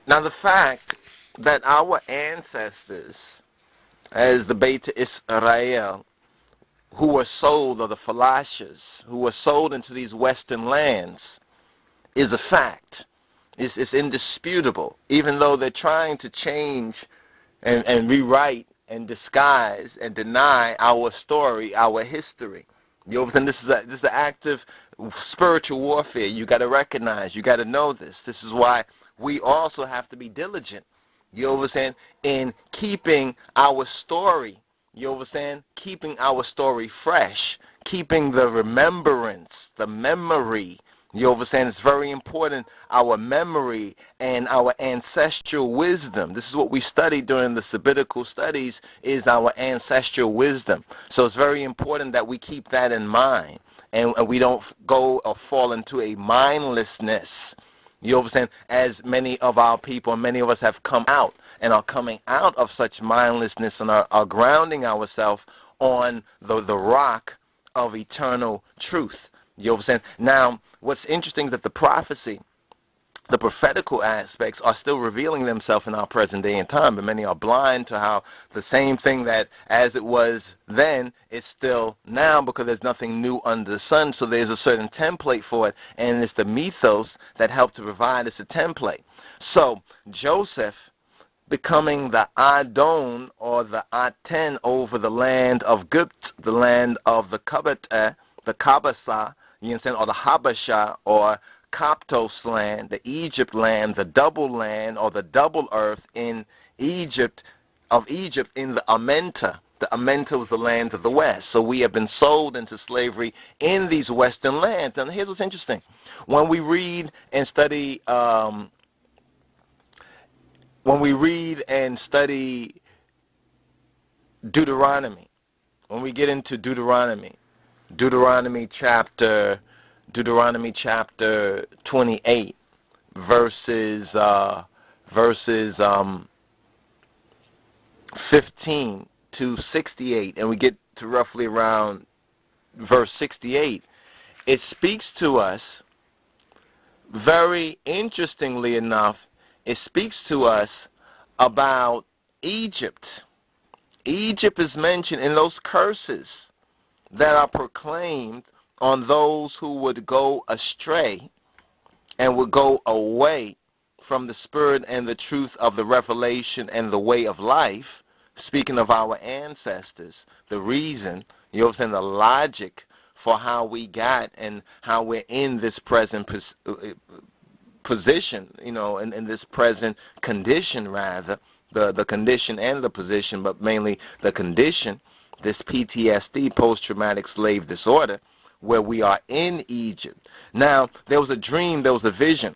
Now, the fact that our ancestors, as the Beta Israel, who were sold, or the Falashas, who were sold into these Western lands, is a fact. It's indisputable, even though they're trying to change and rewrite and disguise and deny our story, our history. You understand? This is an active spiritual warfare. You got to recognize. You got to know this. This is why we also have to be diligent. You understand? In keeping our story. You understand? Keeping our story fresh, keeping the remembrance, the memory. You understand? It's very important, our memory and our ancestral wisdom. This is what we study during the sabbatical studies, is our ancestral wisdom. So it's very important that we keep that in mind, and we don't go or fall into a mindlessness. You understand? As many of our people, many of us have come out and are coming out of such mindlessness and are grounding ourselves on the rock of eternal truth. You understand? Now, what's interesting is that the prophecy, the prophetical aspects are still revealing themselves in our present day and time, but many are blind to how the same thing that as it was then is still now, because there's nothing new under the sun. So there's a certain template for it, and it's the mythos that helped to provide us a template. So Joseph becoming the Adon, or the Aten, over the land of Gibt, the land of the Kabata, the Kabasa, you understand, or the Habasha, or Coptos land, the Egypt land, the double land, or the double earth in Egypt, in the Amenta. The Amenta was the lands of the West. So we have been sold into slavery in these Western lands. And here's what's interesting. When we read and study, Deuteronomy, when we get into Deuteronomy chapter 28, verses 15 to 68, and we get to roughly around verse 68, it speaks to us, very interestingly enough, it speaks to us about Egypt. Egypt is mentioned in those curses that are proclaimed on those who would go astray and would go away from the spirit and the truth of the revelation and the way of life. Speaking of our ancestors, the reason, you understand, the logic for how we got and how we're in this present position, you know, in this present condition, rather, the condition and the position, but mainly the condition, this PTSD, post-traumatic slave disorder, where we are in Egypt. Now, there was a dream, there was a vision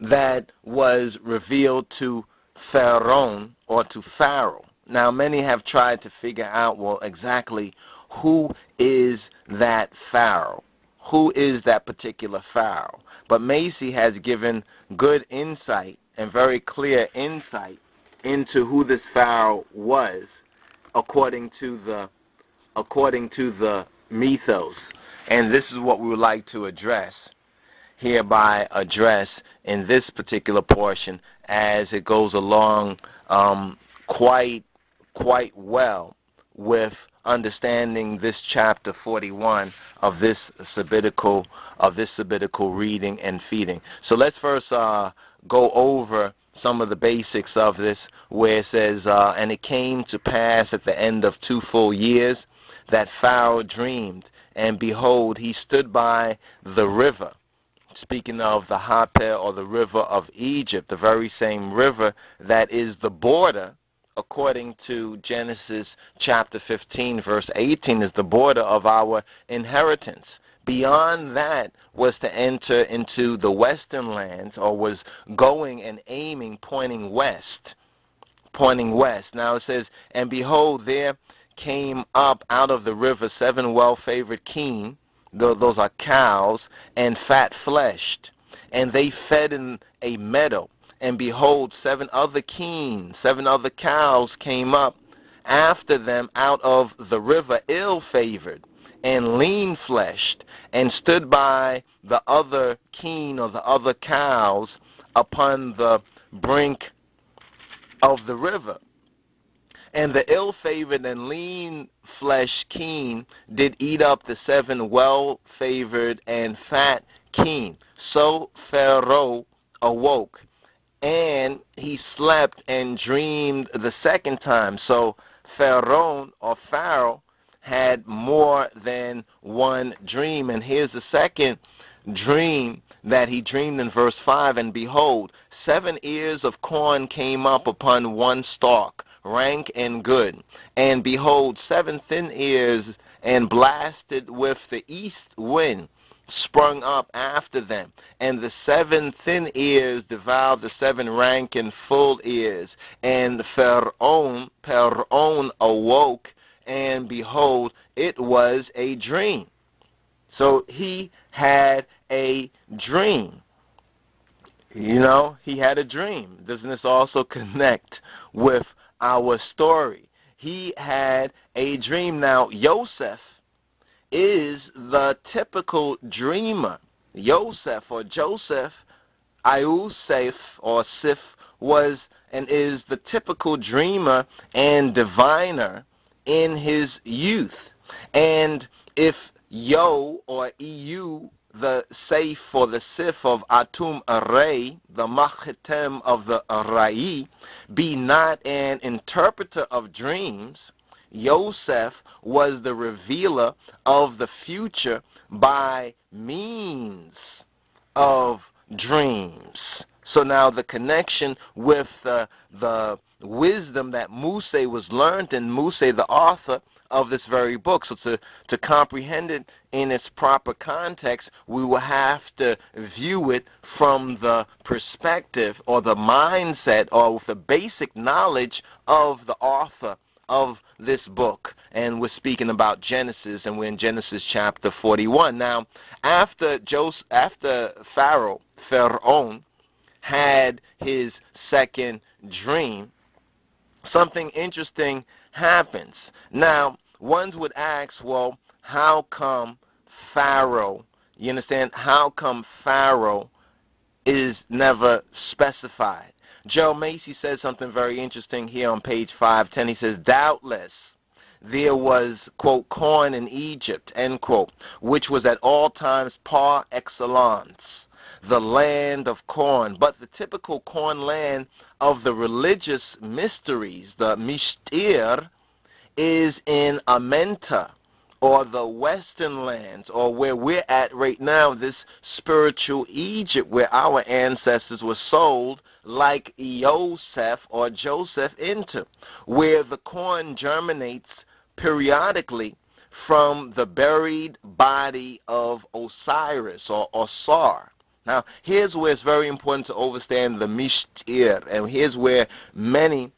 that was revealed to Pharaoh, or to Pharaoh. Now, many have tried to figure out, well, exactly who is that Pharaoh? Who is that particular Pharaoh? But Macy has given good insight and very clear insight into who this Pharaoh was, according to the mythos. And this is what we would like to address, hereby address in this particular portion, as it goes along quite well with understanding this chapter 41 of this sabbatical reading and feeding. So let's first go over some of the basics of this, where it says, and it came to pass at the end of 2 full years that Pharaoh dreamed, and behold, he stood by the river. Speaking of the Hathor, or the river of Egypt, the very same river that is the border, according to Genesis chapter 15, verse 18, is the border of our inheritance. Beyond that was to enter into the western lands, or was going and aiming, pointing west. Now it says, and behold, there came up out of the river 7 well-favored kine, those are cows, and fat-fleshed, and they fed in a meadow. And behold, 7 other kine, 7 other cows came up after them out of the river, ill-favored and lean-fleshed, and stood by the other kine, or the other cows, upon the brink of the river. And the ill-favored and lean-fleshed keen did eat up the 7 well-favored and fat keen. So Pharaoh awoke, and he slept and dreamed the second time. So Pharaoh, or Pharaoh, had more than one dream. And here's the second dream that he dreamed in verse 5. And behold, 7 ears of corn came up upon one stalk, rank and good. And behold, 7 thin ears, and blasted with the east wind, sprung up after them. And the 7 thin ears devoured the 7 rank and full ears. And Pharaoh awoke, and behold, it was a dream. So he had a dream. You know, he had a dream. Doesn't this also connect with our story? He had a dream. Now, Joseph is the typical dreamer. Joseph, or Joseph, IU-SIF, or SIF, was and is the typical dreamer and diviner in his youth. And if Yo, or EU, the Seif, or the Sif of Atum Aray, the Machetem of the Arai, be not an interpreter of dreams, Joseph was the revealer of the future by means of dreams. So now the connection with the wisdom that Muse was learned, and Muse, the author of this very book. So to comprehend it in its proper context, we will have to view it from the perspective or the mindset or with the basic knowledge of the author of this book. And we're speaking about Genesis, and we're in Genesis chapter 41. Now, after Pharaoh had his second dream, something interesting happens. Now, ones would ask, well, how come Pharaoh, you understand, how come Pharaoh is never specified? Joe Macy says something very interesting here on page 510. He says, doubtless there was, quote, corn in Egypt, end quote, which was at all times par excellence, the land of corn. But the typical corn land of the religious mysteries, the Mishtir, is in Amenta, or the western lands, or where we're at right now, this spiritual Egypt, where our ancestors were sold like Joseph or Joseph into, where the corn germinates periodically from the buried body of Osiris or Osar. Now, here's where it's very important to understand the Mishtir, and here's where many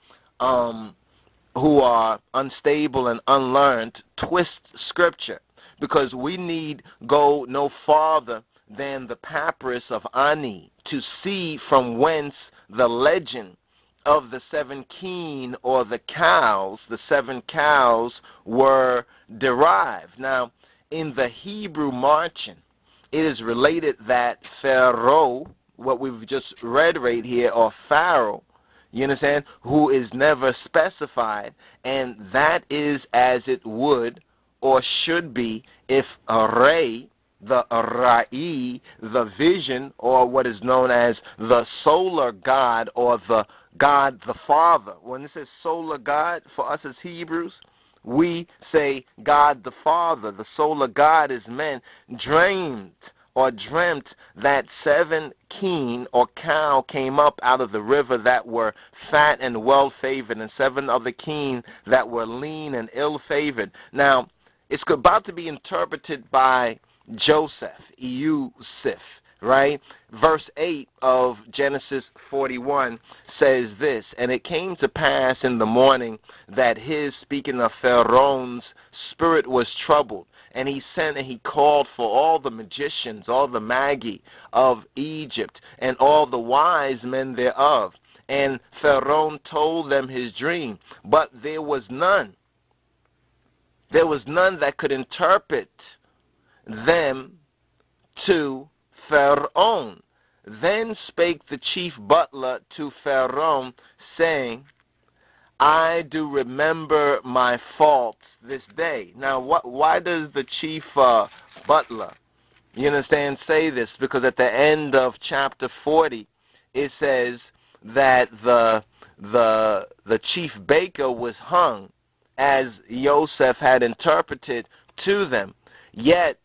who are unstable and unlearned twist Scripture, because we need go no farther than the papyrus of Ani to see from whence the legend of the 7 keen, or the cows, the 7 cows, were derived. Now, in the Hebrew margin, it is related that Pharaoh, what we've just read right here, or Pharaoh, you understand, who is never specified, and that is as it would or should be if Ray, the Rai, the vision, or what is known as the solar God, or the God the Father. When it says solar God, for us as Hebrews, we say God the Father. The solar God is meant, dreamt that 7 keen, or cow, came up out of the river that were fat and well-favored, and 7 other keen that were lean and ill-favored. Now, it's about to be interpreted by Joseph, IU-SIF, right? Verse 8 of Genesis 41 says this, and it came to pass in the morning that his, speaking of Pharaoh's, spirit was troubled, and he sent and he called for all the magicians, all the magi of Egypt, and all the wise men thereof. And Pharaoh told them his dream, but there was none that could interpret them to Pharaoh. Then spake the chief butler to Pharaoh, saying, I do remember my faults this day. Now, why does the chief butler, you understand, say this? Because at the end of chapter 40, it says that the chief baker was hung, as Joseph had interpreted to them. Yet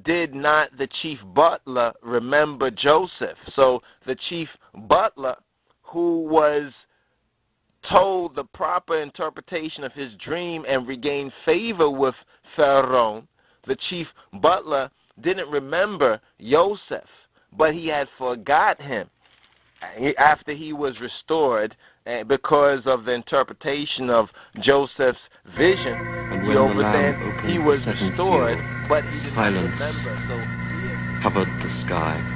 did not the chief butler remember Joseph. So the chief butler, who was told the proper interpretation of his dream and regained favor with Pharaoh, the chief butler didn't remember Joseph, but he had forgot him after he was restored because of the interpretation of Joseph's vision. And when the Lamb opened he was the seventh restored, seal, but he silence didn't remember. So covered the sky.